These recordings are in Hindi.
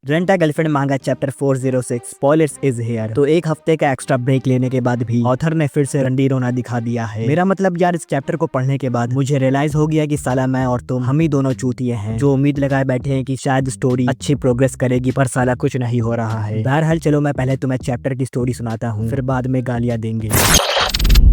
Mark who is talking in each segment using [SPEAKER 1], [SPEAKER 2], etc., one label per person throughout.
[SPEAKER 1] रेंटा गर्लफ्रेंड मांगा चैप्टर 406 स्पॉयलर्स इज हियर। तो एक हफ्ते का एक्स्ट्रा ब्रेक लेने के बाद भी ऑथर ने फिर से रंडी रोना दिखा दिया है। मेरा मतलब यार इस चैप्टर को पढ़ने के बाद मुझे रियलाइज हो गया कि साला मैं और तुम हम ही दोनों चूतिए हैं जो उम्मीद लगाए बैठे हैं कि शायद स्टोरी अच्छी प्रोग्रेस करेगी, पर साला कुछ नहीं हो रहा है। बहरहाल चलो मैं पहले तुम्हें चैप्टर की स्टोरी सुनाता हूँ, फिर बाद में गालियां देंगे।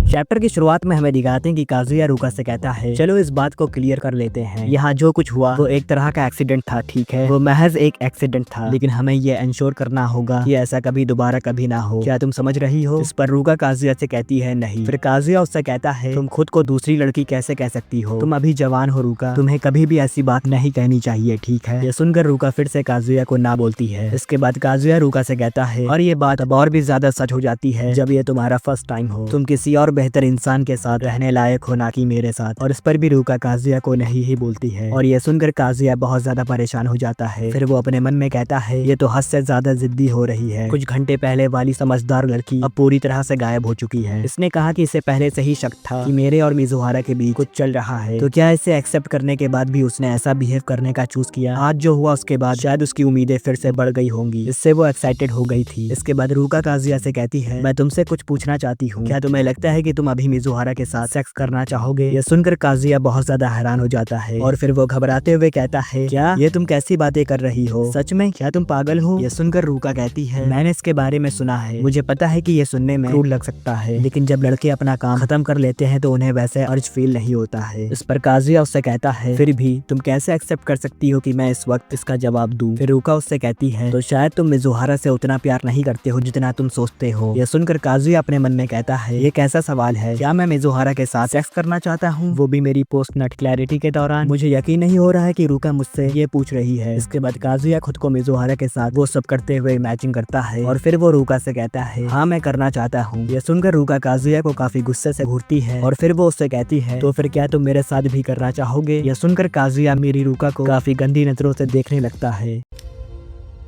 [SPEAKER 1] चैप्टर की शुरुआत में हमें दिखाते हैं कि काजुया रूका से कहता है चलो इस बात को क्लियर कर लेते हैं, यहाँ जो कुछ हुआ वो एक तरह का एक्सीडेंट था, ठीक है, वो महज एक एक्सीडेंट था, लेकिन हमें ये इंश्योर करना होगा कि ऐसा कभी दोबारा कभी ना हो। क्या तुम समझ रही हो? इस पर रूका काजुया से कहती है नहीं। फिर काजुया उससे कहता है तुम खुद को दूसरी लड़की कैसे कह सकती हो, तुम अभी जवान हो रूका, तुम्हें कभी भी ऐसी बात नहीं कहनी चाहिए, ठीक है। ये सुनकर रूका फिर से काजुया को ना बोलती है। इसके बाद काजुया रूका से कहता है और ये बात अब और भी ज्यादा सच हो जाती है जब ये तुम्हारा फर्स्ट टाइम हो, तुम किसी और बेहतर इंसान के साथ रहने लायक हो, ना कि मेरे साथ। और इस पर भी रूका काजुया को नहीं ही बोलती है और ये सुनकर काजुया बहुत ज्यादा परेशान हो जाता है। फिर वो अपने मन में कहता है ये तो हद से ज्यादा जिद्दी हो रही है, कुछ घंटे पहले वाली समझदार लड़की अब पूरी तरह से गायब हो चुकी है। इसने कहा कि इसे पहले से ही शक था कि मेरे और मिजुहारा के बीच कुछ चल रहा है, तो क्या इसे एक्सेप्ट करने के बाद भी उसने ऐसा बिहेव करने का चूज किया? आज जो हुआ उसके बाद शायद उसकी उम्मीदें फिर से बढ़ गई होंगी, इससे वो एक्साइटेड हो गई थी। इसके बाद रूका काजुया से कहती है मैं तुमसे कुछ पूछना चाहती हूँ, क्या तुम्हें लगता है कि तुम अभी मिजुहारा के साथ सेक्स करना चाहोगे? ये सुनकर काजुया बहुत ज्यादा हैरान हो जाता है और फिर वो घबराते हुए कहता है क्या ये तुम कैसी बातें कर रही हो, सच में क्या तुम पागल हो? ये सुनकर रूका कहती है मैंने इसके बारे में सुना है, मुझे पता है कि ये सुनने में क्रूर लग सकता है, लेकिन जब लड़के अपना काम खत्म कर लेते हैं तो उन्हें वैसे अर्ज फील नहीं होता है। इस पर काजुया उससे कहता है फिर भी तुम कैसे एक्सेप्ट कर सकती हो कि मैं इस वक्त इसका जवाब दूं? फिर रूका उससे कहती है तो शायद तुम मिजुहारा से उतना प्यार नहीं करते हो जितना तुम सोचते हो। यह सुनकर काजुया अपने मन में कहता है ये कैसा सवाल है, क्या मैं मिजुहारा के साथ सेक्स करना चाहता हूँ, वो भी मेरी पोस्ट नट क्लैरिटी के दौरान? मुझे यकीन नहीं हो रहा है कि रूका मुझसे ये पूछ रही है। इसके बाद काजुया खुद को मिजुहारा के साथ वो सब करते हुए इमेजिन करता है और फिर वो रूका से कहता है हाँ मैं करना चाहता हूँ। ये सुनकर रूका काजुया को काफी गुस्से से घूरती है और फिर वो उससे कहती है तो फिर क्या तुम मेरे साथ भी करना चाहोगे? यह सुनकर काजुया मेरी रूका को काफी गंदी नजरों से देखने लगता है।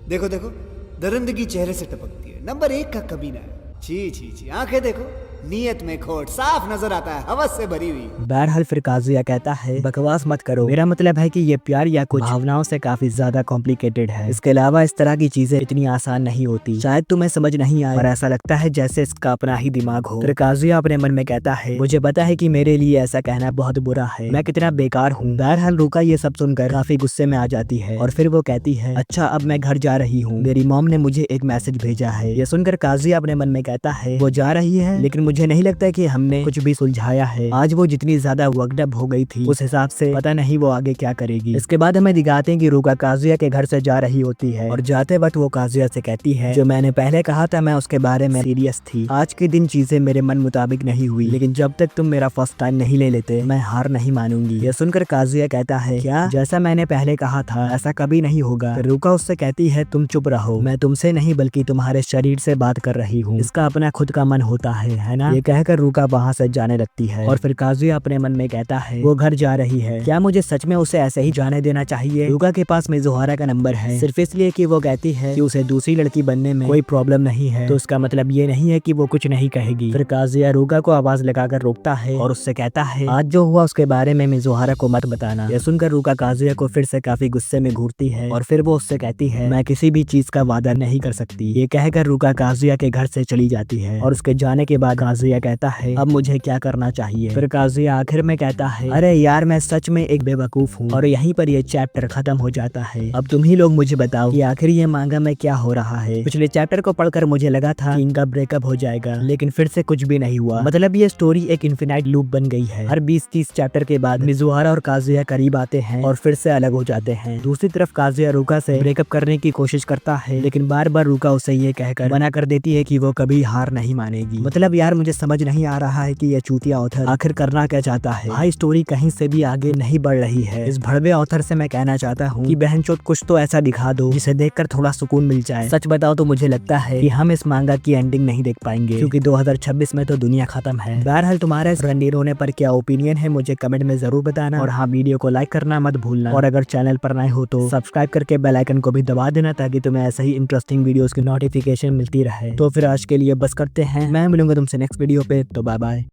[SPEAKER 2] देखो देखो दरिंदगी चेहरे से टपकती है, नंबर 1 का कमीना है। छी छी छी, आंखें देखो, नीयत में खोट साफ नजर आता है, हवस से भरी हुई।
[SPEAKER 1] बहरहाल फिर काजुया कहता है बकवास मत करो, मेरा मतलब है कि ये प्यार या कुछ भावनाओं से काफी ज्यादा कॉम्प्लिकेटेड है, इसके अलावा इस तरह की चीजें इतनी आसान नहीं होती, शायद तुम्हें समझ नहीं आए और ऐसा लगता है जैसे इसका अपना ही दिमाग हो। फिर काजुया अपने मन में कहता है मुझे पता है कि मेरे लिए ऐसा कहना बहुत बुरा है, मैं कितना बेकार हूँ। बहरहाल रूका ये सब सुनकर काफी गुस्से में आ जाती है और फिर वो कहती है अच्छा अब मैं घर जा रही हूँ, मेरी मॉम ने मुझे एक मैसेज भेजा है। ये सुनकर काजुया अपने मन में कहता है वो जा रही है, लेकिन मुझे नहीं लगता कि हमने कुछ भी सुलझाया है, आज वो जितनी ज्यादा वर्कडअप हो गई थी उस हिसाब से पता नहीं वो आगे क्या करेगी। इसके बाद हमें दिखाते हैं कि रूका काजुया के घर से जा रही होती है और जाते वक्त वो काजुया से कहती है जो मैंने पहले कहा था मैं उसके बारे में सीरियस थी, आज के दिन चीजें मेरे मन मुताबिक नहीं हुई, लेकिन जब तक तुम मेरा फर्स्ट टाइम नहीं ले लेते मैं हार नहीं मानूंगी। ये सुनकर काजुया कहता है क्या जैसा मैंने पहले कहा था ऐसा कभी नहीं होगा? रूका उससे कहती है तुम चुप रहो, मैं तुमसे नहीं बल्कि तुम्हारे शरीर से बात कर रही हूँ, इसका अपना खुद का मन होता है ना? ये कहकर रूका वहाँ से जाने लगती है और फिर काजुया अपने मन में कहता है वो घर जा रही है, क्या मुझे सच में उसे ऐसे ही जाने देना चाहिए? रूका के पास मिजुहारा का नंबर है सिर्फ इसलिए कि वो कहती है कि उसे दूसरी लड़की बनने में कोई प्रॉब्लम नहीं है, तो उसका मतलब ये नहीं है कि वो कुछ नहीं कहेगी। फिर काजुया रूका को आवाज लगाकर रोकता है और उससे कहता है आज जो हुआ उसके बारे में मिजुहारा को मत बताना। यह सुनकर रूका काजुया को फिर से काफी गुस्से में घूरती है और फिर वो उससे कहती है मैं किसी भी चीज का वादा नहीं कर सकती। ये कहकर रूका काजुया के घर से चली जाती है और उसके जाने के बाद काजुया कहता है अब मुझे क्या करना चाहिए? फिर काजुया आखिर में कहता है अरे यार मैं सच में एक बेवकूफ हूँ। और यहीं पर ये चैप्टर खत्म हो जाता है। अब तुम ही लोग मुझे बताओ कि आखिर ये मांगा में क्या हो रहा है। पिछले चैप्टर को पढ़कर मुझे लगा था कि इनका ब्रेकअप हो जाएगा, लेकिन फिर से कुछ भी नहीं हुआ, मतलब ये स्टोरी एक इन्फिनाइट लूप बन गई है। हर 20-30 चैप्टर के बाद मिजुहारा और काजुया करीब आते हैं और फिर से अलग हो जाते हैं। दूसरी तरफ काजुया रूका से ब्रेकअप करने की कोशिश करता है, लेकिन बार बार रूका उसे ये कहकर मना कर देती है कि वो कभी हार नहीं मानेगी। मतलब यार मुझे समझ नहीं आ रहा है कि ये चूतिया ऑथर आखिर करना क्या चाहता है। भाई स्टोरी कहीं से भी आगे नहीं बढ़ रही है। इस भड़वे ऑथर से मैं कहना चाहता हूँ कि बहनचोद कुछ तो ऐसा दिखा दो जिसे देखकर थोड़ा सुकून मिल जाए। सच बताओ तो मुझे लगता है कि हम इस मांगा की एंडिंग नहीं देख पाएंगे, क्योंकि 2026 में तो दुनिया खत्म है। बहरहाल तुम्हारा इस रंडी रोने पर क्या ओपिनियन है मुझे कमेंट में जरूर बताना, और हाँ वीडियो को लाइक करना मत भूलना, और अगर चैनल पर नए हो तो सब्सक्राइब करके बेल आइकन को भी दबा देना ताकि तुम्हें ऐसे ही इंटरेस्टिंग वीडियोस की नोटिफिकेशन मिलती रहे। तो फिर आज के लिए बस करते हैं, मैं मिलूंगा तुमसे नेक्स्ट वीडियो पे, तो बाय बाय।